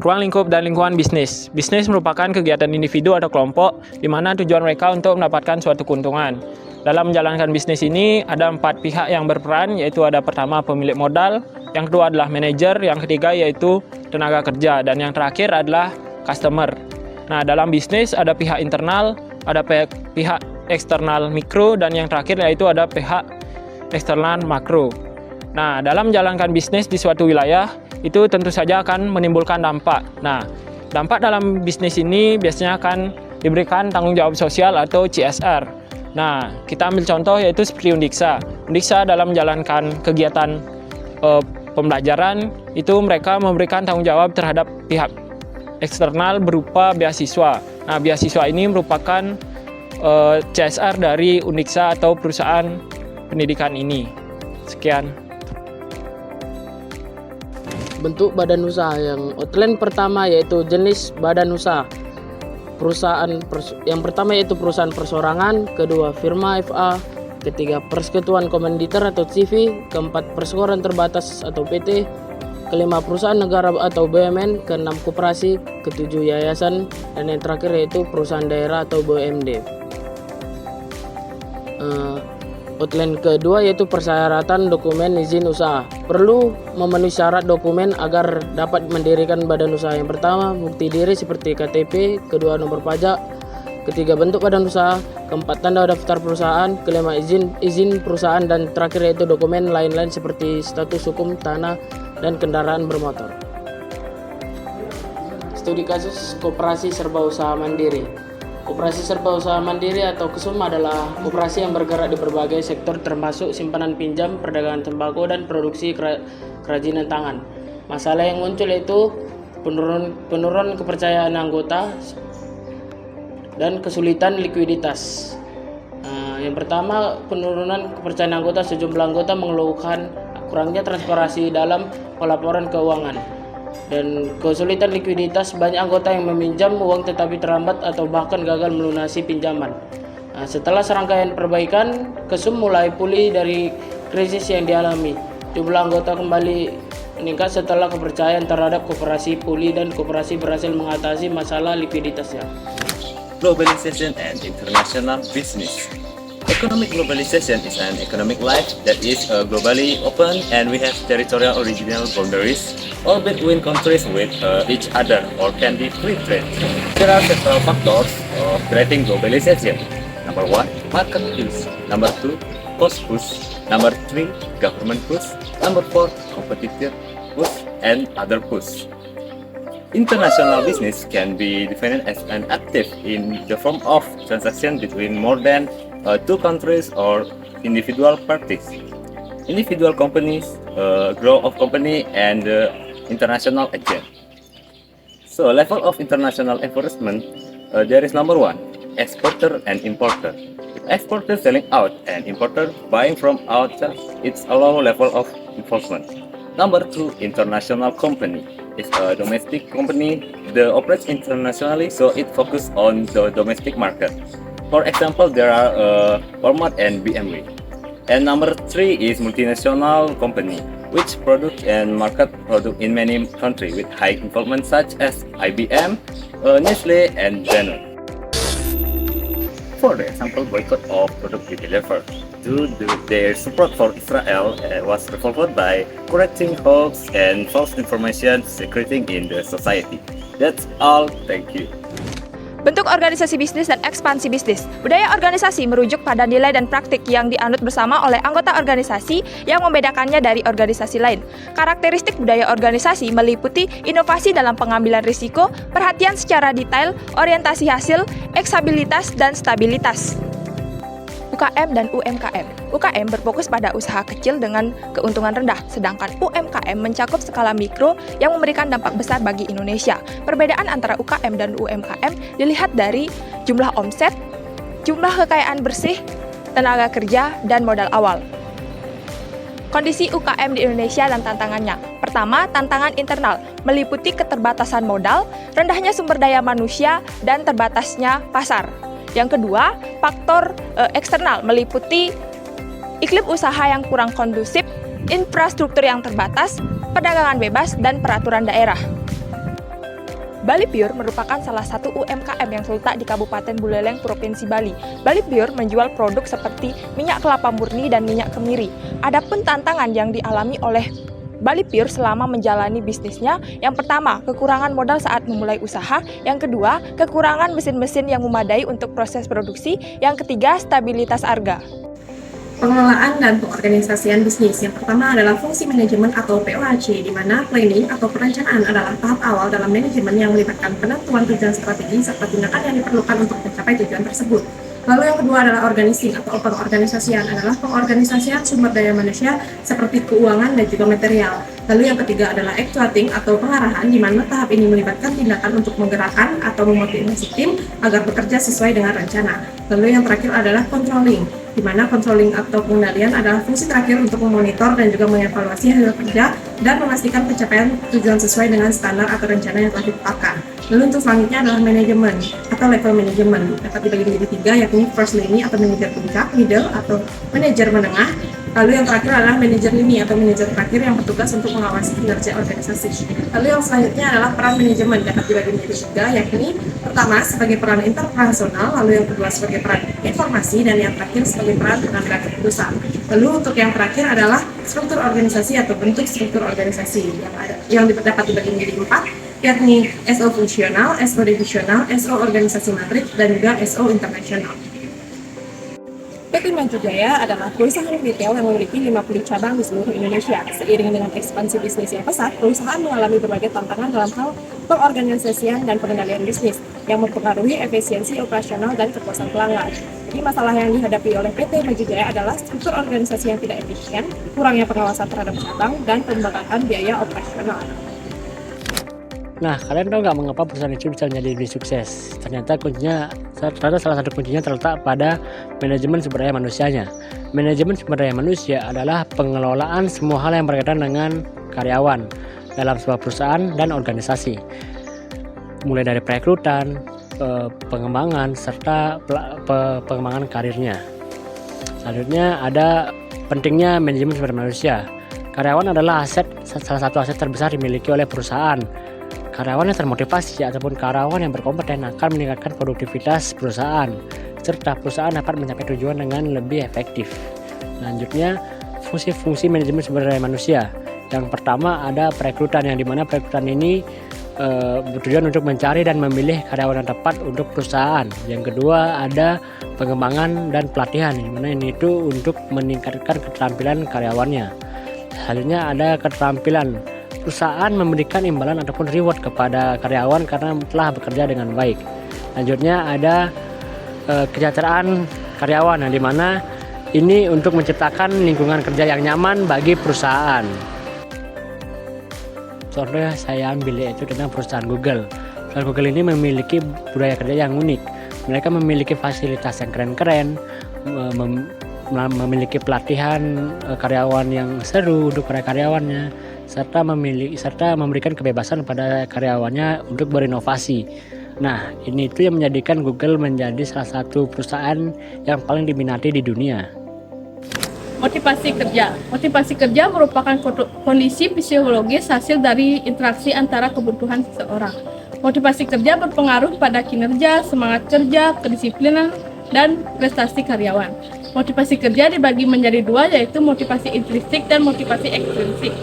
Ruang lingkup dan lingkungan bisnis. Bisnis merupakan kegiatan individu atau kelompok di mana tujuan mereka untuk mendapatkan suatu keuntungan. Dalam menjalankan bisnis ini ada 4 pihak yang berperan, yaitu ada pertama pemilik modal, yang kedua adalah manajer, yang ketiga yaitu tenaga kerja, dan yang terakhir adalah customer. Nah, dalam bisnis ada pihak internal, ada pihak eksternal mikro, dan yang terakhir yaitu ada pihak eksternal makro. Nah, dalam menjalankan bisnis di suatu wilayah, itu tentu saja akan menimbulkan dampak. Nah, dampak dalam bisnis ini biasanya akan diberikan tanggung jawab sosial atau CSR. Nah, kita ambil contoh yaitu seperti Undiksa. Undiksa dalam menjalankan kegiatan pembelajaran, itu mereka memberikan tanggung jawab terhadap pihak eksternal berupa beasiswa. Nah, beasiswa ini merupakan CSR dari Undiksa atau perusahaan pendidikan ini. Sekian. Bentuk badan usaha yang outline pertama yaitu jenis badan usaha. Yang pertama yaitu perusahaan persorangan, kedua firma FA, ketiga persekutuan komanditer atau CV, keempat perseroan terbatas atau PT, kelima perusahaan negara atau BUMN, keenam koperasi, ketujuh yayasan, dan yang terakhir yaitu perusahaan daerah atau BUMD. Outline kedua yaitu persyaratan dokumen izin usaha. Perlu memenuhi syarat dokumen agar dapat mendirikan badan usaha. Yang pertama, bukti diri seperti KTP, kedua nomor pajak, ketiga bentuk badan usaha, keempat tanda daftar perusahaan, kelima izin perusahaan, dan terakhir yaitu dokumen lain-lain seperti status hukum tanah dan kendaraan bermotor. Studi kasus koperasi serba usaha mandiri. Koperasi serba usaha mandiri atau KUSUM adalah koperasi yang bergerak di berbagai sektor termasuk simpanan pinjam, perdagangan tembakau, dan produksi kerajinan tangan. Masalah yang muncul yaitu penurunan kepercayaan anggota dan kesulitan likuiditas. Yang pertama, penurunan kepercayaan anggota. Sejumlah anggota mengeluhkan kurangnya transparansi dalam pelaporan keuangan dan kesulitan likuiditas. Banyak anggota yang meminjam uang tetapi terlambat atau bahkan gagal melunasi pinjaman. Setelah serangkaian perbaikan, KUSUM mulai pulih dari krisis yang dialami. Jumlah anggota kembali meningkat setelah kepercayaan terhadap koperasi pulih dan koperasi berhasil mengatasi masalah likuiditasnya. Globalization and international business. Economic globalization is an economic life that is globally open, and we have territorial original boundaries all between countries with each other or can be free trade. There are several factors of creating globalization. Number 1, market push. Number 2, cost push. Number 3, government push. Number 4, competitor push and other push. International business can be defined as an active in the form of transaction between more than 2 countries or individual parties. Individual companies, growth of company, and international agent. So level of international enforcement, there is number 1, exporter and importer. Exporter selling out and importer buying from outside, it's a low level of enforcement. Number 2, international company. It's a domestic company that operates internationally, so it focuses on the domestic market. For example, there are Walmart and BMW. And number 3 is multinational company, which produce and market product in many countries with high involvement such as IBM, Nestle, and Danone. For the example, boycott of product we deliver due to their support for Israel was revolved by correcting hoax and false information circulating in the society. That's all. Thank you. Bentuk organisasi bisnis dan ekspansi bisnis. Budaya organisasi merujuk pada nilai dan praktik yang dianut bersama oleh anggota organisasi yang membedakannya dari organisasi lain. Karakteristik budaya organisasi meliputi inovasi dalam pengambilan risiko, perhatian secara detail, orientasi hasil, eksabilitas, dan stabilitas. UKM dan UMKM. UKM berfokus pada usaha kecil dengan keuntungan rendah, sedangkan UMKM mencakup skala mikro yang memberikan dampak besar bagi Indonesia. Perbedaan antara UKM dan UMKM dilihat dari jumlah omset, jumlah kekayaan bersih, tenaga kerja, dan modal awal. Kondisi UKM di Indonesia dan tantangannya. Pertama, tantangan internal meliputi keterbatasan modal, rendahnya sumber daya manusia, dan terbatasnya pasar. Yang kedua, faktor eksternal meliputi iklim usaha yang kurang kondusif, infrastruktur yang terbatas, perdagangan bebas, dan peraturan daerah. Bali Pure merupakan salah satu UMKM yang terletak di Kabupaten Buleleng, Provinsi Bali. Bali Pure menjual produk seperti minyak kelapa murni dan minyak kemiri. Adapun tantangan yang dialami oleh Bali Pure selama menjalani bisnisnya, yang pertama, kekurangan modal saat memulai usaha, yang kedua, kekurangan mesin-mesin yang memadai untuk proses produksi, yang ketiga, stabilitas harga. Pengelolaan dan pengorganisasian bisnis. Yang pertama adalah fungsi manajemen atau POHC, di mana planning atau perencanaan adalah tahap awal dalam manajemen yang melibatkan penentuan tujuan strategi serta tindakan yang diperlukan untuk mencapai tujuan tersebut. Lalu yang kedua adalah organizing atau pengorganisasian, adalah pengorganisasian sumber daya manusia seperti keuangan dan juga material. Lalu yang ketiga adalah actuating atau pengarahan, di mana tahap ini melibatkan tindakan untuk menggerakkan atau memotivasi tim agar bekerja sesuai dengan rencana. Lalu yang terakhir adalah controlling, di mana controlling atau pengendalian adalah fungsi terakhir untuk memonitor dan juga mengevaluasi hasil kerja dan memastikan pencapaian tujuan sesuai dengan standar atau rencana yang telah ditetapkan. Lalu untuk selanjutnya adalah manajemen atau level manajemen, dapat dibagi menjadi tiga, yakni first lini atau manajer puncak, middle atau manajer menengah. Lalu yang terakhir adalah manajer lini atau manajer terakhir yang bertugas untuk mengawasi kinerja organisasi. Lalu yang selanjutnya adalah peran manajemen, dapat dibagi menjadi tiga, yakni pertama sebagai peran interpersonal, lalu yang kedua sebagai peran informasi, dan yang terakhir sebagai peran pengambilan keputusan. Lalu untuk yang terakhir adalah struktur organisasi atau bentuk struktur organisasi yang dapat dibagi menjadi empat, yakni SO fungsional, SO divisional, SO organisasi matrik, dan juga SO internasional. PT Maju Jaya adalah perusahaan retail yang memiliki 50 cabang di seluruh Indonesia. Seiring dengan ekspansi bisnis yang pesat, perusahaan mengalami berbagai tantangan dalam hal pengorganisasian dan pengendalian bisnis yang mempengaruhi efisiensi operasional dan kepuasan pelanggan. Jadi masalah yang dihadapi oleh PT Maju Jaya adalah struktur organisasi yang tidak efisien, kurangnya pengawasan terhadap cabang, dan pembengkakan biaya operasional. Nah, kalian tahu nggak mengapa perusahaan itu bisa menjadi lebih sukses? Ternyata salah satu kuncinya terletak pada manajemen sumber daya manusianya. Manajemen sumber daya manusia adalah pengelolaan semua hal yang berkaitan dengan karyawan dalam sebuah perusahaan dan organisasi. Mulai dari perekrutan, pengembangan, serta pengembangan karirnya. Selanjutnya ada pentingnya manajemen sumber daya manusia. Karyawan adalah salah satu aset terbesar dimiliki oleh perusahaan. Karyawan yang termotivasi ataupun karyawan yang berkompeten akan meningkatkan produktivitas perusahaan, serta perusahaan dapat mencapai tujuan dengan lebih efektif. Selanjutnya, fungsi-fungsi manajemen sumber daya manusia. Yang pertama ada perekrutan, yang dimana perekrutan ini bertujuan untuk mencari dan memilih karyawan yang tepat untuk perusahaan. Yang kedua ada pengembangan dan pelatihan, yang mana ini itu untuk meningkatkan keterampilan karyawannya. Selanjutnya ada keterampilan. Perusahaan memberikan imbalan ataupun reward kepada karyawan karena telah bekerja dengan baik. Selanjutnya ada kesejahteraan karyawan, yang dimana ini untuk menciptakan lingkungan kerja yang nyaman bagi perusahaan. Contohnya saya ambil yaitu tentang perusahaan Google. Perusahaan Google ini memiliki budaya kerja yang unik. Mereka memiliki fasilitas yang keren-keren, memiliki pelatihan karyawan yang seru untuk para karyawannya, serta memberikan kebebasan pada karyawannya untuk berinovasi. Nah, ini itu yang menjadikan Google menjadi salah satu perusahaan yang paling diminati di dunia. Motivasi kerja. Motivasi kerja merupakan kondisi fisiologis hasil dari interaksi antara kebutuhan seseorang. Motivasi kerja berpengaruh pada kinerja, semangat kerja, kedisiplinan, dan prestasi karyawan. Motivasi kerja dibagi menjadi dua, yaitu motivasi intrinsik dan motivasi ekstrinsik.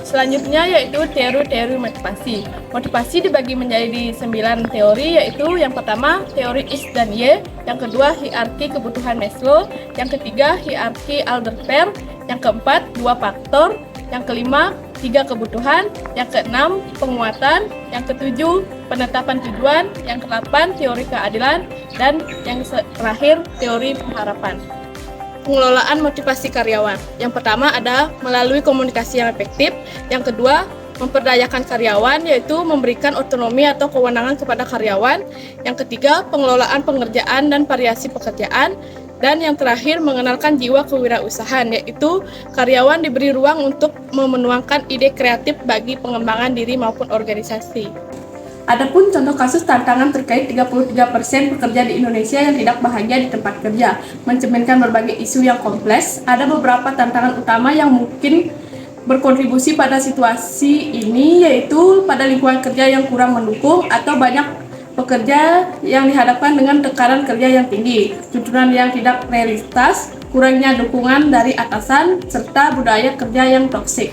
Selanjutnya yaitu teori-teori motivasi. Motivasi dibagi menjadi 9 teori, yaitu yang pertama teori X dan Y, yang kedua hierarki kebutuhan Maslow, yang ketiga hierarki Alderfer, yang keempat 2 faktor, yang kelima 3 kebutuhan, yang keenam penguatan, yang ketujuh penetapan tujuan, yang kedelapan teori keadilan, dan yang terakhir teori pengharapan. Pengelolaan motivasi karyawan. Yang pertama ada melalui komunikasi yang efektif. Yang kedua, memperdayakan karyawan, yaitu memberikan otonomi atau kewenangan kepada karyawan. Yang ketiga, pengelolaan pengerjaan dan variasi pekerjaan. Dan yang terakhir, mengenalkan jiwa kewirausahaan, yaitu karyawan diberi ruang untuk memenuangkan ide kreatif bagi pengembangan diri maupun organisasi. Adapun contoh kasus tantangan terkait 33% pekerja di Indonesia yang tidak bahagia di tempat kerja, mencerminkan berbagai isu yang kompleks. Ada beberapa tantangan utama yang mungkin berkontribusi pada situasi ini, yaitu pada lingkungan kerja yang kurang mendukung atau banyak pekerja yang dihadapkan dengan tekanan kerja yang tinggi, tuntutan yang tidak realistis, kurangnya dukungan dari atasan, serta budaya kerja yang toksik.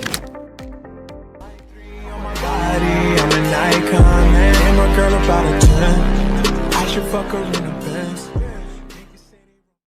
I'm an icon, man. I'm a girl about a 10. I should fuck her in a